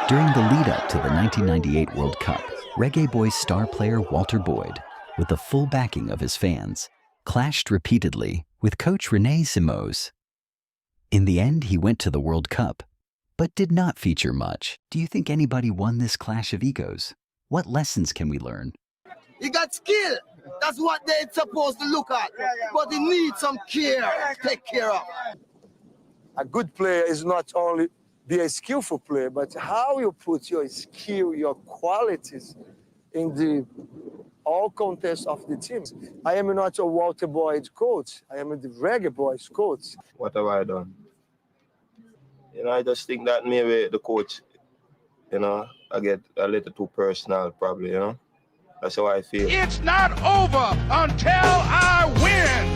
During the lead-up to the 1998 World Cup, Reggae Boy's star player Walter Boyd, with the full backing of his fans, clashed repeatedly with coach Simoes. In the end, he went to the World Cup, but did not feature much. Do you think anybody won this clash of egos? What lessons can we learn? He got skill. That's what they're supposed to look at. But he needs some care. Take care of. A good player is not only be a skillful player, but how you put your skill, your qualities in the all contests of the teams. I am not a Walter Boyd coach. I am the Reggae Boys coach. What have I done? I just think that maybe the coach, I get a little too personal probably, That's how I feel. It's not over until I win.